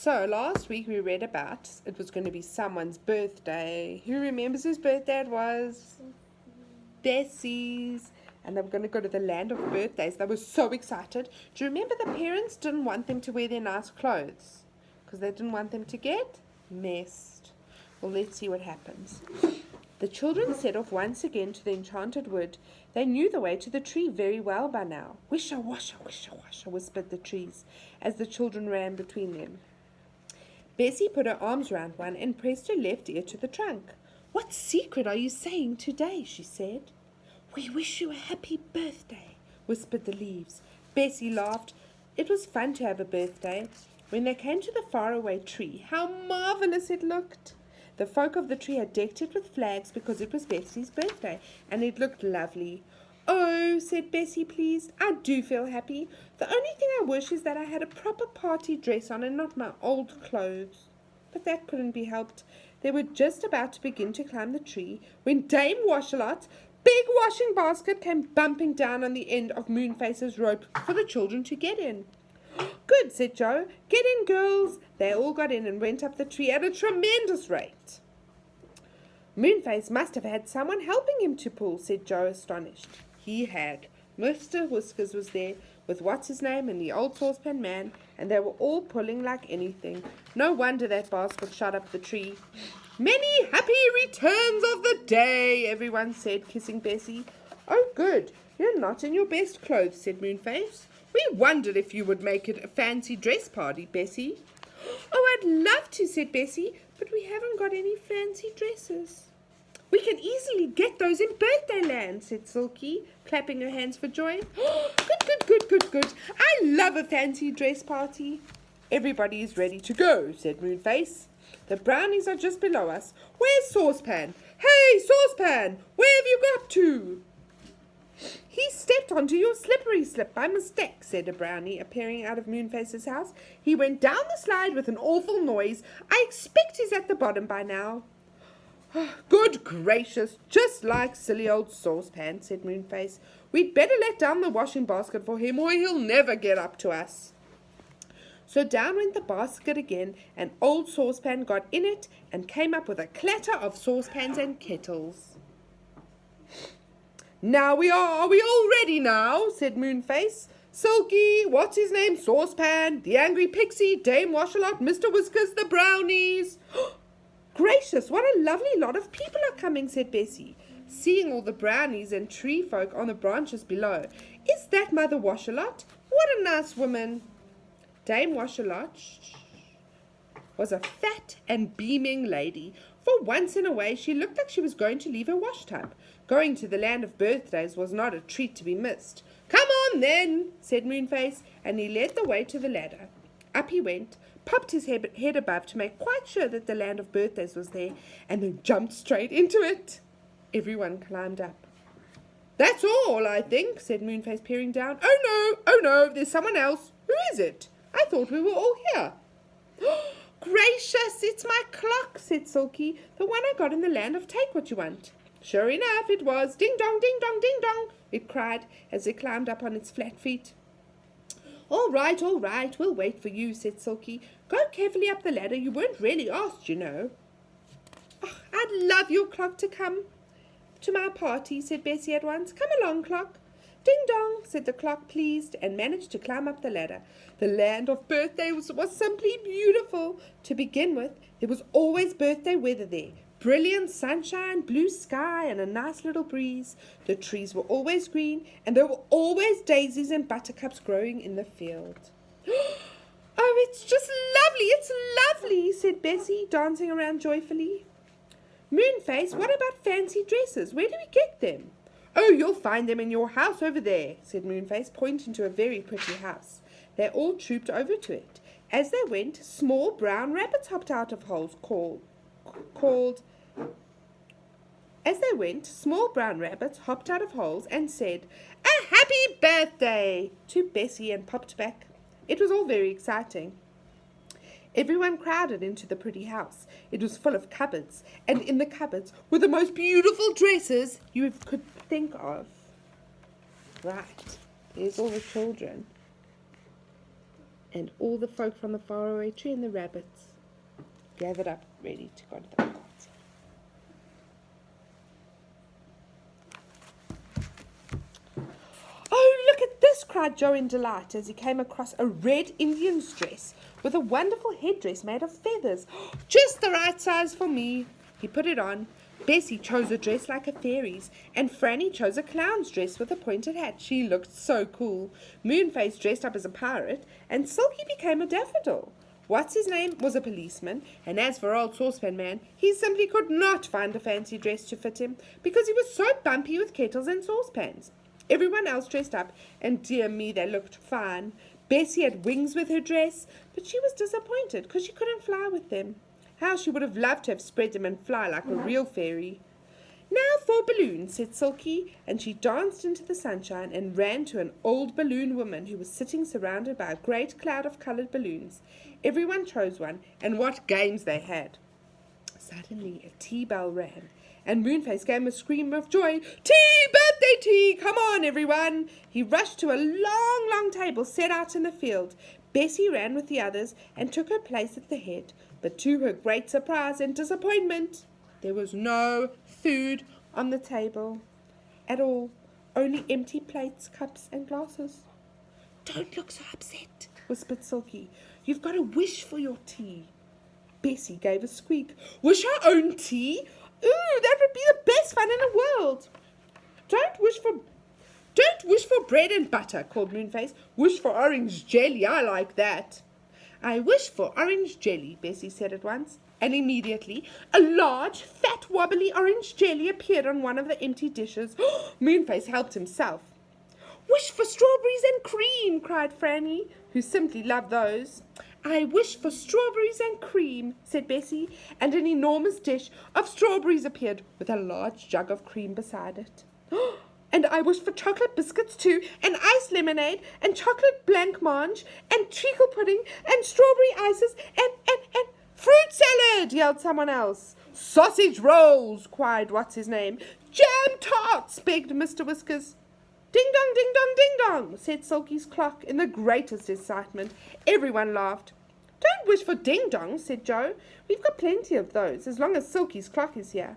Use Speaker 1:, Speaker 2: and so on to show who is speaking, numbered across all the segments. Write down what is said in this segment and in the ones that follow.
Speaker 1: So last week we read about it was going to be someone's birthday. Who remembers whose birthday it was? Bessie's. And they were going to go to the land of birthdays. They were so excited. Do you remember the parents didn't want them to wear their nice clothes? Because they didn't want them to get messed. Well, let's see what happens. The children set off once again to the enchanted wood. They knew the way to the tree very well by now. Wisha, washa, wisha, washa, whispered the trees as the children ran between them. Bessie put her arms round one and pressed her left ear to the trunk. What secret are you saying today? She said. We wish you a happy birthday, whispered the leaves. Bessie laughed. It was fun to have a birthday. When they came to the faraway tree, how marvellous it looked! The folk of the tree had decked it with flags because it was Bessie's birthday, and it looked lovely. Oh, said Bessie, pleased, I do feel happy. The only thing I wish is that I had a proper party dress on and not my old clothes. But that couldn't be helped. They were just about to begin to climb the tree when Dame Washalot's big washing basket came bumping down on the end of Moonface's rope for the children to get in. Good, said Joe. Get in, girls. They all got in and went up the tree at a tremendous rate. Moonface must have had someone helping him to pull, said Joe, astonished. He had. Mr. Whiskers was there, with what's-his-name and the old saucepan man, and they were all pulling like anything. No wonder that basket shot up the tree. Many happy returns of the day, everyone said, kissing Bessie. Oh, good. You're not in your best clothes, said Moonface. We wondered if you would make it a fancy dress party, Bessie. Oh, I'd love to, said Bessie, but we haven't got any fancy dresses. We can easily get those in Birthday Land, said Silky, clapping her hands for joy. Good. I love a fancy dress party. Everybody is ready to go, said Moonface. The brownies are just below us. Where's Saucepan? Hey, Saucepan, where have you got to? He stepped onto your slippery slip by mistake, said a brownie, appearing out of Moonface's house. He went down the slide with an awful noise. I expect he's at the bottom by now. Good gracious, just like silly old Saucepan, said Moonface. We'd better let down the washing basket for him or he'll never get up to us. So down went the basket again, and old Saucepan got in it and came up with a clatter of saucepans and kettles. Now are we all ready now? Said Moonface. Silky, what's his name, Saucepan, the Angry Pixie, Dame Washalot, Mr. Whiskers, the brownies. Gracious, what a lovely lot of people are coming, said Bessie, seeing all the brownies and tree folk on the branches below. Is that Mother Washalot? What a nice woman. Dame Washalot was a fat and beaming lady. For once in a way she looked like she was going to leave her wash tub. Going to the land of birthdays was not a treat to be missed. Come on then, said Moonface, and he led the way to the ladder. Up he went, popped his head above to make quite sure that the land of birthdays was there, and then jumped straight into it. Everyone climbed up. That's all, I think, said Moonface, peering down. Oh no, there's someone else. Who is it? I thought we were all here. Gracious, it's my clock, said Silky, the one I got in the land of Take What You Want. Sure enough, it was. Ding dong, ding dong, ding dong, it cried as it climbed up on its flat feet. All right, we'll wait for you, said Silky. Go carefully up the ladder, you weren't really asked, you know. Oh, I'd love your clock to come to my party, said Bessie at once. Come along, clock. Ding dong, said the clock, pleased, and managed to climb up the ladder. The land of birthdays was simply beautiful. To begin with, there was always birthday weather there. Brilliant sunshine, blue sky, and a nice little breeze. The trees were always green, and there were always daisies and buttercups growing in the field. Oh, it's lovely, said Bessie, dancing around joyfully. Moonface, what about fancy dresses? Where do we get them? Oh, you'll find them in your house over there, said Moonface, pointing to a very pretty house. They all trooped over to it. As they went, small brown rabbits hopped out of holes and said, "A happy birthday!" to Bessie and popped back. It was all very exciting. Everyone crowded into the pretty house. It was full of cupboards, and in the cupboards were the most beautiful dresses you could think of. Right, there's all the children. And all the folk from the faraway tree and the rabbits gathered up, ready to go to the party. "Oh, look at this!" cried Joe in delight as he came across a red Indian's dress with a wonderful headdress made of feathers. "Just the right size for me." He put it on. Bessie chose a dress like a fairy's, and Franny chose a clown's dress with a pointed hat. She looked so cool. Moonface dressed up as a pirate, and Silky became a daffodil. What's-his-name was a policeman, and as for old Saucepan Man, he simply could not find a fancy dress to fit him, because he was so bumpy with kettles and saucepans. Everyone else dressed up, and dear me, they looked fine. Bessie had wings with her dress, but she was disappointed because she couldn't fly with them. How she would have loved to have spread them and fly like a real fairy. "Now for balloons," said Silky, and she danced into the sunshine and ran to an old balloon woman who was sitting surrounded by a great cloud of coloured balloons. Everyone chose one, and what games they had! Suddenly a tea bell rang, and Moonface gave a scream of joy. "Tea! Birthday tea! Come on, everyone!" He rushed to a long, long table set out in the field. Bessie ran with the others and took her place at the head, but to her great surprise and disappointment, there was no food on the table at all, only empty plates, cups, and glasses. "Don't look so upset," whispered Silky. "You've got to wish for your tea." Bessie gave a squeak. "Wish our own tea? Ooh, that would be the best fun in the world." Don't wish for bread and butter," called Moonface. "Wish for orange jelly. I like that." "I wish for orange jelly," Bessie said at once, and immediately a large, fat, wobbly orange jelly appeared on one of the empty dishes. Moonface helped himself. "Wish for strawberries and cream," cried Franny, who simply loved those. "I wish for strawberries and cream," said Bessie, and an enormous dish of strawberries appeared with a large jug of cream beside it. "And I wish for chocolate biscuits too, and iced lemonade, and chocolate blancmange, and treacle pudding, and strawberry ices, and fruit salad," yelled someone else. "Sausage rolls," cried what's-his-name. "Jam tarts," begged Mr. Whiskers. "Ding dong, ding dong, ding dong," said Silky's clock in the greatest excitement. Everyone laughed. "Don't wish for ding dong," said Joe. "We've got plenty of those, as long as Silky's clock is here."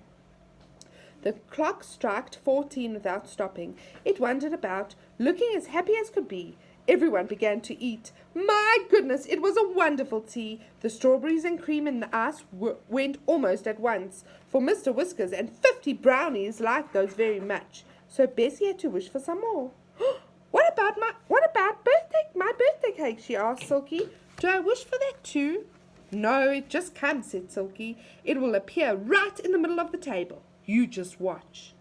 Speaker 1: The clock struck 14 without stopping. It wandered about, looking as happy as could be. Everyone began to eat. My goodness, it was a wonderful tea. The strawberries and cream and the ice went almost at once, for Mr. Whiskers and 50 brownies liked those very much. So Bessie had to wish for some more. What about my birthday cake?" she asked Silky. "Do I wish for that too?" "No, it just comes," said Silky. "It will appear right in the middle of the table. You just watch."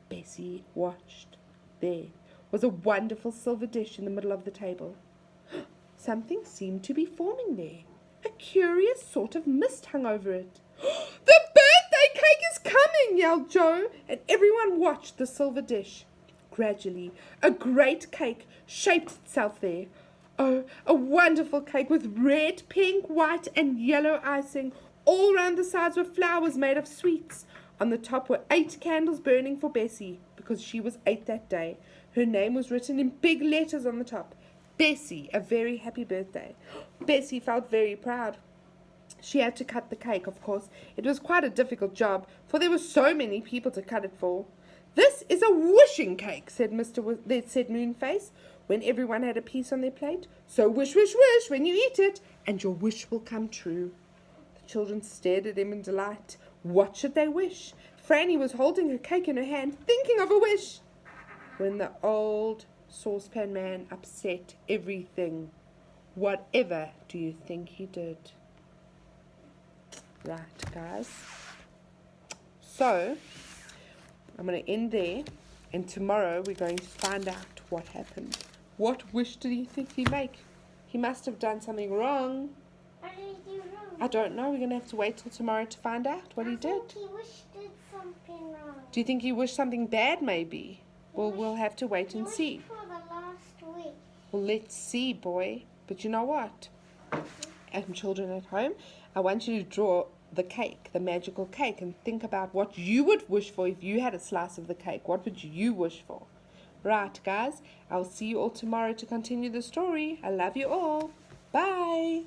Speaker 1: Bessie watched. There was a wonderful silver dish in the middle of the table. Something seemed to be forming there. A curious sort of mist hung over it. "The birthday cake is coming!" yelled Joe, and everyone watched the silver dish. Gradually, a great cake shaped itself there. Oh, a wonderful cake with red, pink, white, and yellow icing. All round the sides were flowers made of sweets. On the top were 8 candles burning for Bessie, because she was 8 that day. Her name was written in big letters on the top. Bessie, a very happy birthday. Bessie felt very proud. She had to cut the cake, of course. It was quite a difficult job, for there were so many people to cut it for. "This is a wishing cake," said said Moonface, when everyone had a piece on their plate. "So wish, wish, wish when you eat it, and your wish will come true." The children stared at him in delight. What should they wish? Franny was holding her cake in her hand, thinking of a wish, when the old Saucepan Man upset everything. Whatever do you think he did? Right, guys. So, I'm going to end there, and tomorrow we're going to find out what happened. What wish did he think he'd make? He must have done something wrong.
Speaker 2: What did he do wrong?
Speaker 1: I don't know. We're going to have to wait till tomorrow to find out what he did.
Speaker 2: I think he did something wrong.
Speaker 1: Do you think he wished something bad, maybe? Well, we'll have to wait and see.
Speaker 2: He wished for the last week.
Speaker 1: Well, let's see, boy. But you know what? And children at home, I want you to draw the cake, the magical cake, and think about what you would wish for if you had a slice of the cake. What would you wish for? Right, guys. I'll see you all tomorrow to continue the story. I love you all. Bye.